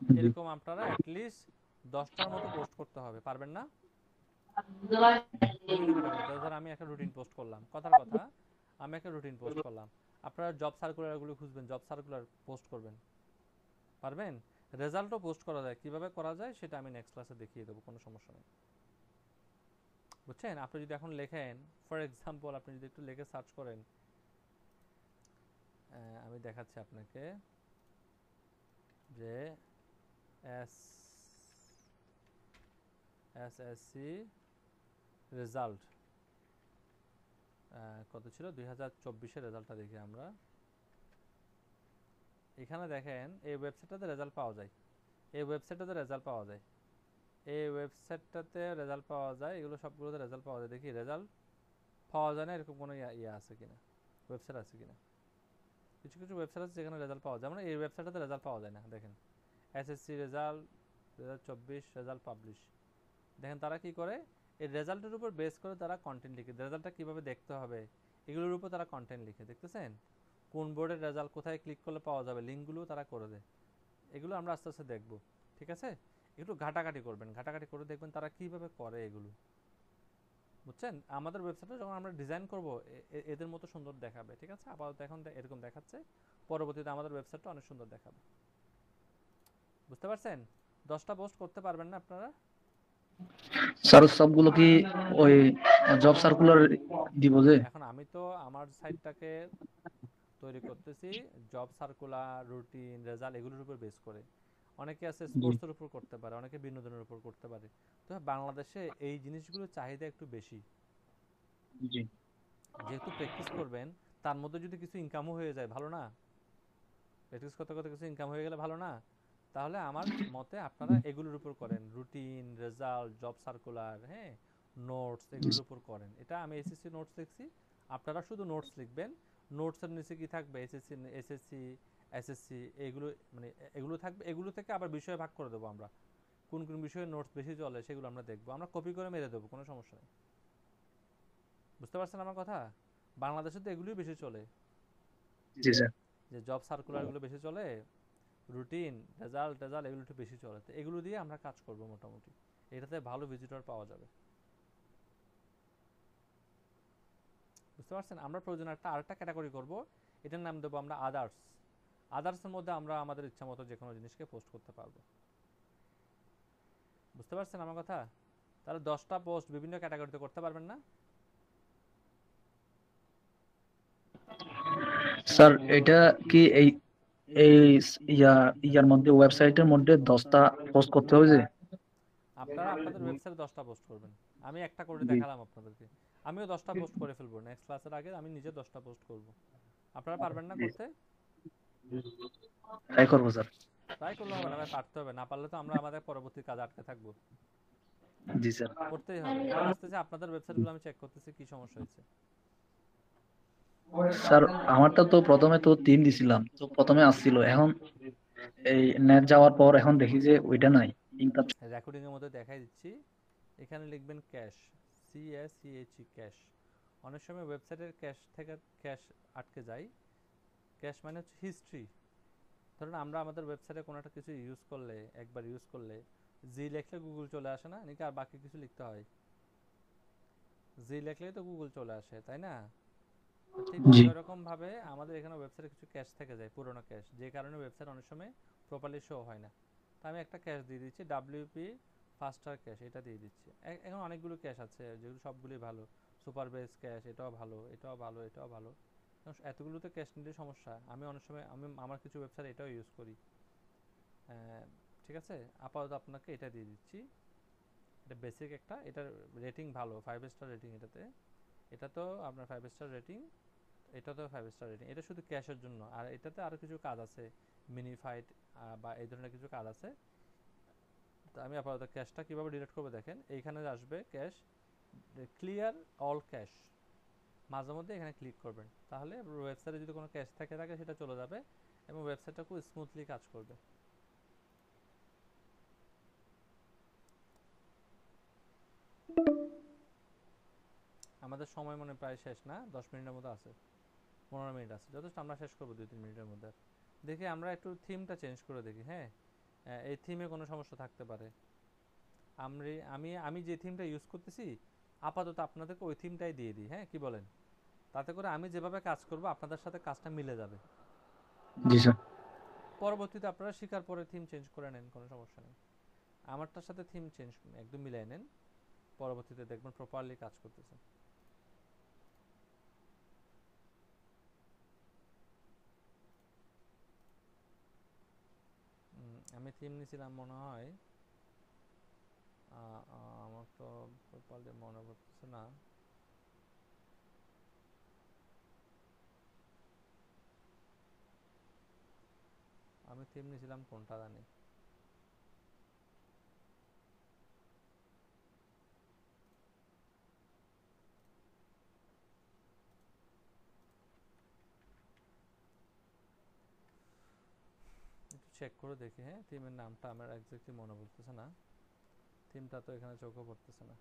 জি এরকম আপনারা অ্যাটলিস্ট 10টার মতো পোস্ট করতে হবে, পারবেন না? বিভিন্ন ক্যাটাগরি, ধর আমি একটা রুটিন পোস্ট করলাম, কথার কথা আমি একটা রুটিন পোস্ট করলাম। আপনারা জব সার্কুলারগুলো খুঁজবেন, জব সার্কুলার পোস্ট করবেন, পারবেন? রেজাল্টও পোস্ট করা যায়, কিভাবে করা যায় সেটা আমি নেক্সট ক্লাসে দেখিয়ে দেবো, কোনো সমস্যা নেই। বুঝছেন? আপনি যদি এখন লেখেন, ফর এক্সাম্পল আপনি যদি একটু লিখে সার্চ করেন, আমি দেখাচ্ছি আপনাকে যে এস এসএসসি রেজাল্ট কত ছিল 2024-এর রেজাল্টটা দেখি আমরা। এখানে দেখেন এই ওয়েবসাইটটাতে রেজাল্ট পাওয়া যায়, এই ওয়েবসাইটটাতে রেজাল্ট পাওয়া যায়, এই ওয়েবসাইটটাতে রেজাল্ট পাওয়া যায়, এগুলো সবগুলোতে রেজাল্ট পাওয়া যায়। দেখি রেজাল্ট পাওয়া যায় না এরকম কোনো ইয়ে আছে কিনা, ওয়েবসাইট আছে কিনা। কিছু কিছু ওয়েবসাইট আছে যেখানে রেজাল্ট পাওয়া যায়, মানে এই ওয়েবসাইটটাতে রেজাল্ট পাওয়া যায় না। দেখেন এসএসসি রেজাল্ট 2024 রেজাল্ট পাবলিশ, দেখেন তারা কি করে এই রেজাল্টের উপর বেস করে তারা কন্টেন্ট লিখে, রেজাল্টটা কীভাবে দেখতে হবে এগুলোর উপর তারা কন্টেন্ট লিখে। দেখতেছেন কোন বোর্ডের রেজাল্ট কোথায় ক্লিক করলে পাওয়া যাবে, লিঙ্কগুলো তারা করে দেয়। এগুলো আমরা আস্তে আস্তে দেখব, ঠিক আছে? একটু ঘাটাঘাটি করবেন, ঘাটাঘাটি করে দেখবেন তারা কীভাবে করে এগুলো, বুঝছেন? আমাদের ওয়েবসাইটে যখন আমরা ডিজাইন করব এদের মতো সুন্দর দেখাবে, ঠিক আছে? আপাতত এখন এরকম দেখাচ্ছে, পরবর্তীতে আমাদের ওয়েবসাইটটা অনেক সুন্দর দেখাবে। বুঝতে পারছেন? 10টা পোস্ট করতে পারবেন না আপনারা? স্যার সবগুলো কি ওই জব সার্কুলার দিব যে? এখন আমি তো আমার সাইটটাকে তৈরি করতেছি জব সার্কুলার, রুটিন, রেজাল্ট এগুলোর উপর বেস করে। অনেকে আছে জি স্পোর্টসের উপর করতে পারে, অনেকে বিনোদনের উপর করতে পারে। তো বাংলাদেশে এই জিনিসগুলোর চাহিদা একটু বেশি। জি যেহেতু প্র্যাকটিস করবেন, তার মধ্যে যদি কিছু ইনকামও হয়ে যায় ভালো না? প্র্যাকটিস করতে করতে কিছু ইনকাম হয়ে গেলে ভালো না? তাহলে আমার মতে আপনারা এগুলোর উপর করেন, রুটিন, রেজাল্ট, জব সার্কুলার, হ্যাঁ, নোটস, এগুলোর উপর করেন। এটা আমি এসএসসি নোটস লিখছি, আপনারা শুধু নোটস লিখবেন। নোটসের নিচে কি থাকবে, এসএসসি এসএসসি এসএসসি এগুলো, মানে এগুলো থাকবে। এগুলো থেকে আবার বিষয় ভাগ করে দেবো আমরা, কোন কোন বিষয়ে নোটস বেশি চলে সেগুলো আমরা দেখবো, আমরা কপি করে মেরে দেবো, কোনো সমস্যা নেই। বুঝতে পারছেন আমার কথা? বাংলাদেশে তো এগুলোই বেশি চলে, জি স্যার। যে জব সার্কুলারগুলো বেশি চলে, রুটিন, রেজাল্ট টেজাল্ট এগুলো একটু বেশি চলে। তো এগুলো দিয়ে আমরা কাজ করব মোটামুটি, এটাতে ভালো ভিজিটর পাওয়া যাবে। বুঝতে পারছেন? আমরা প্রয়োজন আরেকটা ক্যাটাগরি করব, এটার নাম দেবো আমরা আদার্স। আদার্সের মধ্যে আমরা আমাদের ইচ্ছা মতো যে কোনো জিনিসকে পোস্ট করতে পারবো। বুঝতে পারছেন আমার কথা? তাহলে 10টা পোস্ট বিভিন্ন ক্যাটাগরিতে করতে পারবেন না? স্যার এটা কি এই এই ইয়া ইয়ার মধ্যে ওয়েবসাইটের মধ্যে 10টা পোস্ট করতে হবে যে? আপনারা আপনাদের ওয়েবসাইটে 10টা পোস্ট করবেন, আমি একটা করে জি দেখালাম আপনাদেরকে। আমিও 10টা পোস্ট করে ফেলবো, নেক্সট ক্লাসের আগে আমি নিজে 10টা পোস্ট করব। আপনারা পারবেন না করতে? ট্রাই করবো স্যার। ট্রাই করলে হবে না ভাই, পারতে হবে। না পারলে তো আমরা আমাদের পরবর্তী কাজ আটকে থাকবো। জি স্যার। করতেই হবে। এখন আসতেছে আপনাদের ওয়েবসাইটগুলো আমি চেক করতেছি কি সমস্যা হয়েছে। স্যার আমারটা তো প্রথমে তো 3 দিছিলাম, তো প্রথমে আসছিল, এখন এই নেট যাওয়ার পর এখন দেখি যে ওইটা নাই, ইনকাম। রেকর্ডিং এর মধ্যে দেখাই দিচ্ছি, এখানে লিখবেন ক্যাশ, CACHE ক্যাশ। অনেক সময় ওয়েবসাইটের ক্যাশ থেকে ক্যাশ আটকে যায়। ক্যাশ মানে হচ্ছে হিস্ট্রি। ধরুন আমরা আমাদের ওয়েবসাইটে কোনো একটা কিছু ইউজ করলে, একবার ইউজ করলে জি লিখলে গুগল চলে আসে না, নাকি আর বাকি কিছু লিখতে হয়? জি লিখলেই তো গুগল চলে আসে, তাই না? তো ঠিক জি একই রকম ভাবে আমাদের এখানে ওয়েবসাইটে কিছু ক্যাশ থেকে যায়, পুরোনো ক্যাশ, যে কারণে ওয়েবসাইট অনেক সময় প্রপারলি শো হয় না। তো আমি একটা ক্যাশ দিয়ে দিচ্ছি, WP ফাস্টার ক্যাশ, এটা দিয়ে দিচ্ছি। এখন অনেকগুলো ক্যাশ আছে যেগুলো সবগুলোই ভালো, সুপার বেস ক্যাশ, এটাও ভালো, এটাও ভালো, এটাও ভালো। এতগুলো তো ক্যাশ নিতে সমস্যা, আমি অনেক সময় আমি আমার কিছু ওয়েবসাইট এটাও ইউজ করি। ঠিক আছে, আপাতত আপনাকে এটা দিয়ে দিচ্ছি। এটা বেসিক একটা, এটার রেটিং ভালো, 5 স্টার রেটিং এটাতে। এটা তো আপনার 5 স্টার রেটিং, এটা তো 5 স্টার রেটিং। এটা শুধু ক্যাশের জন্য, আর এটাতে আরও কিছু কাজ আছে, মিনিফাইড বা এই ধরনের কিছু কাজ আছে। তো আমি আপাতত ক্যাশটা কীভাবে ডিলিট করবো দেখেন, এইখানে আসবে ক্যাশ, ক্লিয়ার অল ক্যাশ, মাঝে মধ্যে এখানে ক্লিক করবেন, তাহলে ওয়েবসাইটে যদি কোনো ক্যাশ থেকে থাকে সেটা চলে যাবে এবং ওয়েবসাইটটা খুব স্মুথলি কাজ করবে। আমাদের সময় মনে প্রায় শেষ না, 10 মিনিটের মতো আছে, 15 মিনিট আছে, যথেষ্ট। আমরা শেষ করবো 2-3 মিনিটের মধ্যে। দেখি আমরা একটু থিমটা চেঞ্জ করে দেখি, হ্যাঁ, এই থিমে কোনো সমস্যা থাকতে পারে। আমি আমি আমি যে থিমটা ইউজ করতেছি আপাতত আপনাদেরকে ওই থিমটাই দিয়ে দিই, হ্যাঁ, কি বলেন? তাতে করে আমি যেভাবে কাজ করব আপনাদের সাথে কাজটা মিলে যাবে। জি স্যার। পরবর্তীতে আপনারা শিকার পরে থিম চেঞ্জ করে নেন, কোনো সমস্যা নেই। আমারটার সাথে থিম চেঞ্জ একদম মিলাই নেন, পরবর্তীতে দেখবেন প্রপারলি কাজ করতেছে। আমি থিম নিয়েছিলাম মনে হয় আমার তো প্রপারলি মনে পড়তেছে না। আমি থিম নিয়েছিলাম কোনটা জানি। একটু চেক করে দেখি, হ্যাঁ থিমের নামটা আমার এক্স্যাক্টলি মনে পড়তেছে না। থিমটা তো এখানে চোখে পড়তেছে না।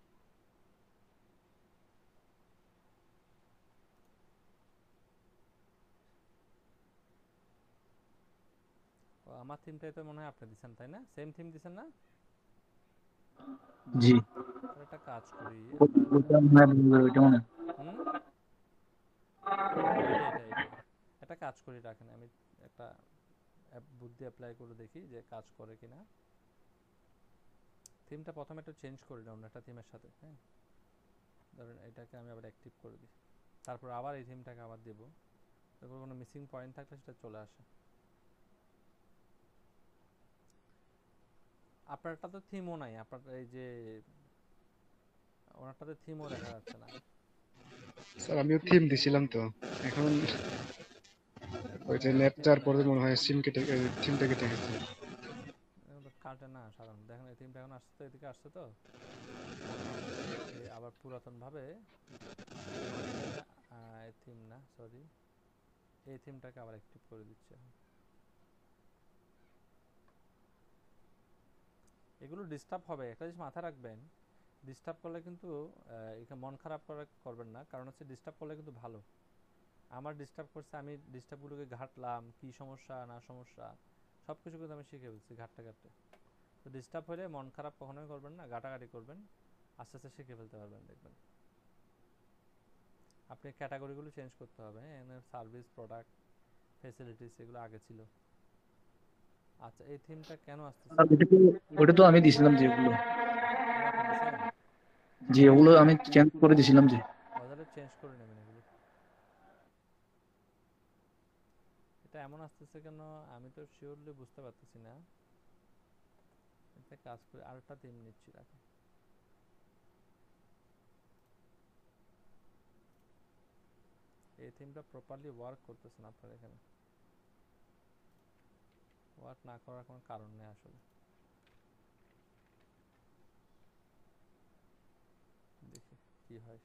আমার থিমটাই তো মনে হয় আপনি দিচ্ছেন, তাই না? সেম থিম দিচ্ছেন না? জি, তাহলে একটা কাজ করি আমরা। ওইটা মনে হয় বলবে, ওইটা মনে হয়। হুম, এটা একটা কাজ করি, রাখেন আমি একটা বুদ্ধি অ্যাপ্লাই করে দেখি যে কাজ করে কিনা। থিমটা প্রথমে একটু চেঞ্জ করে নিই অন্য একটা থিমের সাথে, হ্যাঁ। ধরেন এটাকে আমি আবার অ্যাক্টিভ করে দিই, তারপর আবার এই থিমটাকে আবার দেবো, তারপর কোনো মিসিং পয়েন্ট থাকলে সেটা চলে আসে। আপনারটা তো থিমও নাই, আপনার এই যে ওনারটাতে থিমও দেখা যাচ্ছে না। স্যার আমিও থিম দিছিলাম তো, এখন ওই যে হ্যাঁ নেট থিমও যাওয়ার পরে দেখা মনে যাচ্ছে হয় না। সিম কেটে থিমটা কেটে গেছে। এখন তো কাটে না সাধারণত, দেখেন এই থিমটা এখন আসছে তো, এদিকে আসছে তো। এই আবার পুরাতনভাবে এটা থিম না, সরি, এই থিমটাকে আবার অ্যাক্টিভ করে দিচ্ছে এখন। এগুলো ডিস্টার্ব হবে, একটা জিনিস মাথায় রাখবেন, ডিস্টার্ব করলে কিন্তু এখানে মন খারাপ করবেন না, কারণ হচ্ছে ডিস্টার্ব করলে কিন্তু ভালো। আমার ডিস্টার্ব করছে, আমি ডিস্টার্বগুলোকে ঘাটলাম, কি সমস্যা না সমস্যা সব কিছু কিন্তু আমি শিখে ফেলছি ঘাটতে ঘাটতে। তো ডিস্টার্ব হলে মন খারাপ কখনোই করবেন না, ঘাটাঘাটি করবেন, আস্তে আস্তে শিখে ফেলতে পারবেন দেখবেন। আপনি ক্যাটাগরিগুলো চেঞ্জ করতে হবে, হ্যাঁ, সার্ভিস, প্রোডাক্ট, ফেসিলিটিস এগুলো আগে ছিল। আচ্ছা, এই থিমটা কেন আসতেছে আর না? ওইটা তো আমি দিছিলাম যে ওগুলো। ও আপনি দিছেন? জি, ওগুলো আমি চেঞ্জ করে দিছিলাম যে। তাহলে চেঞ্জ করে নেবেন এগুলো। এটা এমন আসতেছে কেন আমি তো শিওরলি বুঝতে পারতেছি না। এটা কাজ করে আরেকটা থিম নিচ্ছি, রাখি। এই থিমটা প্রপারলি ওয়ার্ক করতেছে না আপনার এখানে। ওয়ার্ক না করার কোনো কারণ নেই আসলে। দেখি কি হয়।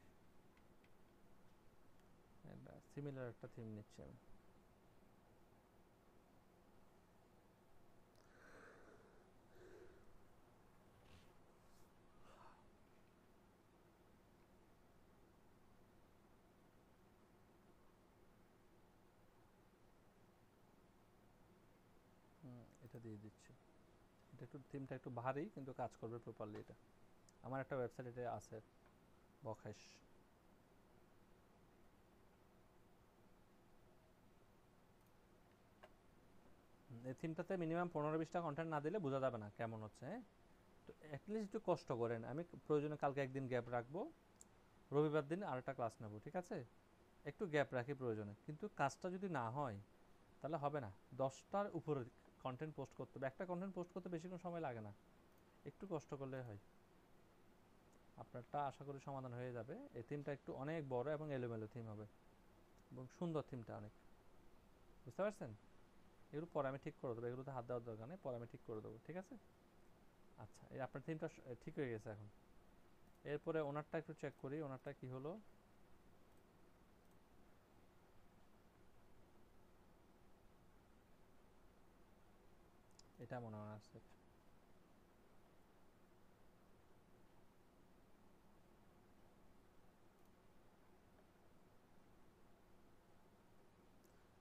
সিমিলার একটা থিম নিচ্ছি আমি। এটা দিয়ে দিচ্ছি। এটা একটু থিমটা একটু ভারী কিন্তু কাজ করবে প্রপারলি এটা। আমার একটা ওয়েবসাইট এটা আছে, বখাশ। এই থিমটাতে মিনিমাম 15-20টা কন্টেন্ট না দিলে বোঝা যাবে না কেমন হচ্ছে, হ্যাঁ। তো অ্যাটলিস্ট একটু কষ্ট করেন, আমি প্রয়োজনে কালকে একদিন গ্যাপ রাখবো, রবিবার দিন আরেকটা ক্লাস নেব, ঠিক আছে? একটু গ্যাপ রাখি প্রয়োজনে, কিন্তু কাজটা যদি না হয় তাহলে হবে না। 10টার উপরে কন্টেন্ট পোস্ট করতে হবে, একটা কন্টেন্ট পোস্ট করতে বেশিক্ষণ সময় লাগে না, একটু কষ্ট করলে হয়। আপনারটা আশা করি সমাধান হয়ে যাবে। এই থিমটা একটু অনেক বড় এবং এলোমেলো থিম হবে, এবং সুন্দর থিমটা অনেক, বুঝতে পারছেন? এগুলো পরে আমি ঠিক করে দেবো, এগুলোতে হাত দেওয়ার দরকার নেই, পরে আমি ঠিক করে দেবো, ঠিক আছে? আচ্ছা, এই আপনার থিমটা ঠিক হয়ে গেছে এখন। এরপরে ওনারটা একটু চেক করি, ওনারটা কি হলো। এটা মনে হয় আসছে।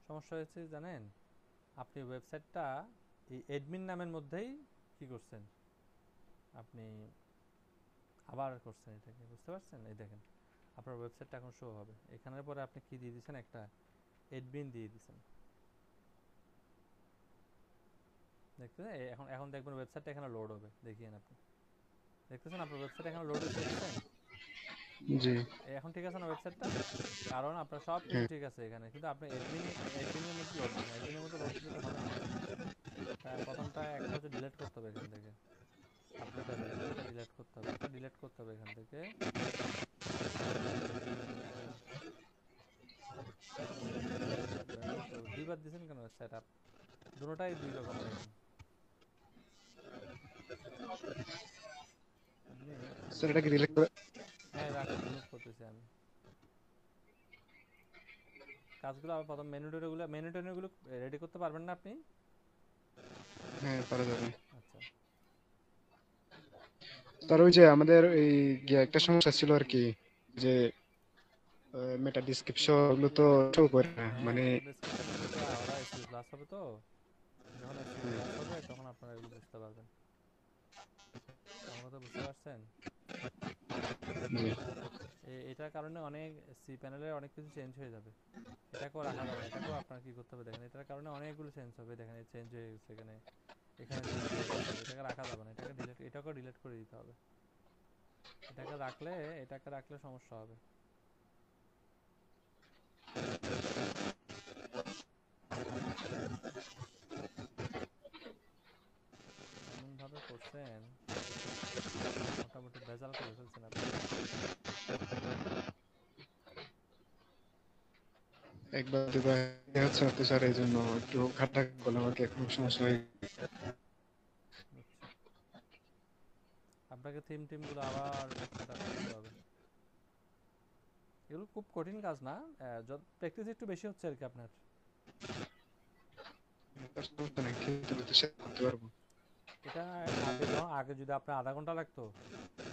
সমস্যা হয়েছে জানেন, আপনি ওয়েবসাইটটা এই অ্যাডমিন নামের মধ্যেই কি করছেন, আপনি আবার করছেন এটাকে, বুঝতে পারছেন? এই দেখেন আপনার ওয়েবসাইটটা এখন শো হবে, এখানের পরে আপনি কি দিয়ে দিয়েছেন, একটা অ্যাডমিন দিয়ে দিয়েছেন, দেখতেছেন? এখন এখন দেখবেন ওয়েবসাইটটা এখানে লোড হবে, দেখিয়েন আপনি, দেখতেছেন আপনার ওয়েবসাইট এখানে লোড হচ্ছে, দেখছেন? জি। এখন ঠিক আছে না ওয়েবসাইটটা? কারণ আপনার সব কিছু হ্যাঁ। ঠিক আছে এখানে, কিন্তু আপনি অ্যাডমিনের মধ্যে লোড দেন, অ্যাডমিনের মধ্যে লোড দিলে তো হবে না। প্রথমটা একটা হচ্ছে ডিলিট করতে হবে এখান থেকে, আপডেট হবে, এটা ডিলিট করতে হবে, এটা ডিলিট করতে হবে এখান থেকে। তো দুইবার দিয়েছেন কেন সেট আপ? দুটোটাই দুই রকম দেখেন আপনি। স্যার এটা কি ডিলিট করে? হ্যাঁ রাখেন, রিমুভ করতেছি আমি। কাজগুলো আবার প্রথম মেনু টেনুগুলো রেডি করতে পারবেন না আপনি? হ্যাঁ পারা যাবে। আচ্ছা স্যার ওই যে আমাদের এই একটা সমস্যা ছিল আর কি, যে মেটা ডিসক্রিপশন ওগুলো তো শো করে না হ্যাঁ, মানে। মেটা ডেসক্রিপশন এগুলো তো ওরা এসইও ক্লাস হবে তো, যখন এসইও হ্যাঁ, ক্লাস হবে তখন আপনারা এগুলো বুঝতে পারবেন। আমার কথা বুঝতে পারছেন? জি এটার কারণে অনেক সি প্যানেলের অনেক কিছু চেঞ্জ হয়ে যাবে। এটাকেও রাখা যাবে না, এটাকেও আপনার কি করতে হবে দেখেন, এটার কারণে অনেকগুলো চেঞ্জ হবে, দেখেন চেঞ্জ হয়ে গেছে এখানে, এখানে চেঞ্জ হয়ে গেছে, এটাকে রাখা যাবে না, এটাকেও ডিলিট করে দিতে হবে। এটাকে রাখলে সমস্যা হবে। এমন ভাবে করছেন, মোটামুটি ভেজাল করে ফেলছেন আপনি। একবার দুবার হচ্ছে না তো স্যার, এই জন্য একটু খাটা করলাম আর কি, এখন সমস্যা হয়ে। বুঝছি। আপনাকে থিমগুলো আবার সেট আপ করতে হবে। এগুলো খুব কঠিন কাজ না, প্র্যাকটিস একটু বেশি হচ্ছে আর কি আপনার। সমস্যা নেই, কিন্তু তো শেয়ার করতে পারবো। এটা আগে যদি আপনার আধা ঘন্টা লাগতো,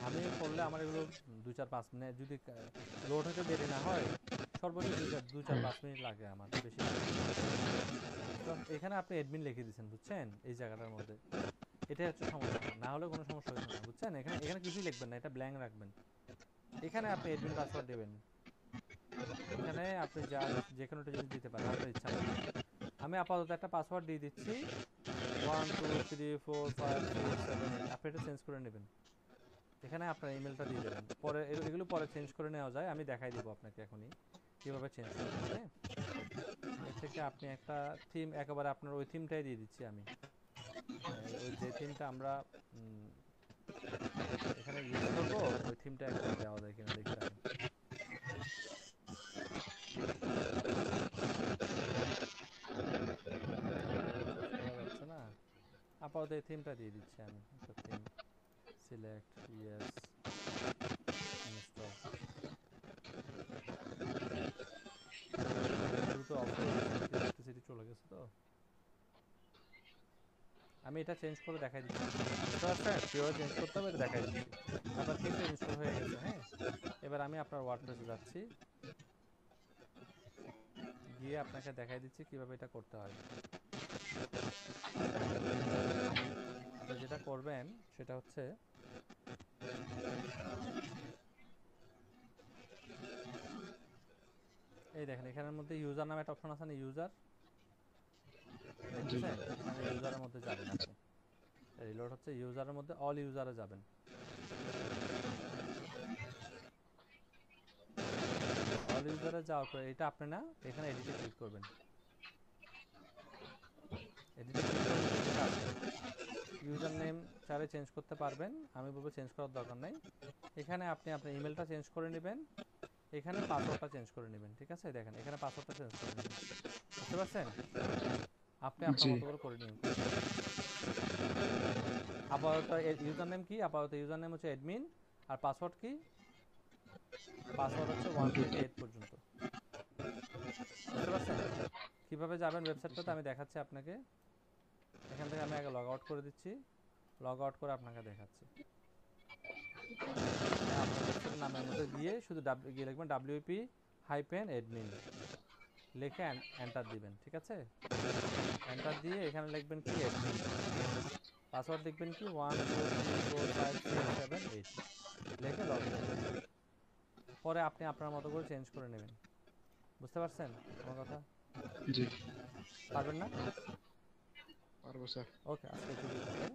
আমি করলে আমার এগুলো 2-4-5 মিনিট, যদি লোড হতে দেরি না হয় সর্বোচ্চ 2-4-5 মিনিট লাগে, আমার বেশি লাগে না। তো এখানে আপনি অ্যাডমিন লিখে দিয়েছেন বুঝছেন, এই জায়গাটার মধ্যে এটাই হচ্ছে সমস্যা, না হলে কোনো সমস্যা হতো না বুঝছেন। এখানে এখানে কিছুই লিখবেন না, এটা ব্ল্যাঙ্ক রাখবেন। এখানে আপনি অ্যাডমিন পাসওয়ার্ড দেবেন, এখানে আপনি যা যে কোনোটা জিনিস দিতে পারেন আপনার ইচ্ছা মতো। আমি আপাতত একটা পাসওয়ার্ড দিয়ে দিচ্ছি, 1 2 3 4 5 6 7 8, আপনি এটা চেঞ্জ করে নেবেন। এখানে আপনার ইমেলটা দিয়ে দেবেন, পরে এগুলো পরে চেঞ্জ করে নেওয়া যায়, আমি দেখাই দিব আপনাকে এখনই কীভাবে চেঞ্জ করবেন। হ্যাঁ, এর থেকে আপনি একটা থিম একেবারে আপনার ওই থিমটাই দিয়ে দিচ্ছি আমি। ওই যে থিমটা আমরা এখানে ইউজ করব, ওই থিমটা একেবারে দেওয়া যায় কিনা দেখে রাখেন। চুজ করা যাচ্ছে না, আপাতত এই থিমটা দিয়ে দিচ্ছি আমি, একটা থিম সিলেক্ট, ইয়েস, ইনস্টল। দ্রুত অফ করে দিচ্ছি, ইলেকট্রিসিটি চলে গেছে তো। আমি এটা চেঞ্জ করে দেখাই দিচ্ছি, বুঝতে পারছেন কীভাবে চেঞ্জ করতে হবে, এটা দেখাই দিচ্ছি। আপনার থিমটা ইনস্টল হয়ে গেছে। হ্যাঁ, এবার আমি আপনার ওয়ার্ডপ্রেসে যাচ্ছি, গিয়ে আপনাকে দেখাই দিচ্ছি কিভাবে এটা করতে হয়। আপনি যেটা করবেন সেটা হচ্ছে, এই দেখেন এখানের মধ্যে ইউজার নামে একটা অপশন আছে না, ইউজার জি দেখতেছেন, এখানে ইউজারের মধ্যে যাবেন আপনি। রিলোড হচ্ছে, ইউজারের মধ্যে অল ইউজারে যাবেন। অল ইউজারে যাওয়ার পরে এটা আপনি না, এখানে এডিটে ক্লিক করবেন। এডিটে ক্লিক করে নিচে যেটা আসবে, ইউজার নেম চাইলে চেঞ্জ করতে পারবেন, আমি বলবো চেঞ্জ করার দরকার নাই। এখানে আপনি আপনার ইমেলটা চেঞ্জ করে নেবেন, এখানে পাসওয়ার্ডটা চেঞ্জ করে নেবেন। ঠিক আছে, দেখেন এখানে পাসওয়ার্ডটা চেঞ্জ করে নেবেন, বুঝতে পারছেন? আপনি আপনার জি মতো করে নিন, কোনো সমস্যা নেই। আপাতত ইউজার নেম কি, আপাতত ইউজার নেম হচ্ছে অ্যাডমিন, আর পাসওয়ার্ড কি, পাসওয়ার্ড হচ্ছে 1 জি থেকে 8 পর্যন্ত। বুঝতে পারছেন? কিভাবে যাবেন ওয়েবসাইটটাতে আমি দেখাচ্ছি আপনাকে। এখান থেকে আমি আগে লগ আউট করে দিচ্ছি, লগ আউট করে আপনাকে দেখাচ্ছি। আপনার ওয়েবসাইটের নামের মধ্যে গিয়ে শুধু গিয়ে লিখবেন wp-admin, লিখে এন্টার দিবেন। ঠিক আছে, এন্টার দিয়ে এখানে লিখবেন কি অ্যাডমিন, পাসওয়ার্ড লিখবেন কি 1 2 3 4 5 6 7 8, লিখে লগ ইন করবেন। পরে আপনি আপনার মতো করে চেঞ্জ করে নেবেন। বুঝতে পারছেন আমার কথা? জি পারবেন না? পারবো স্যার। ওকে, আজকে এটুকুই তাহলে।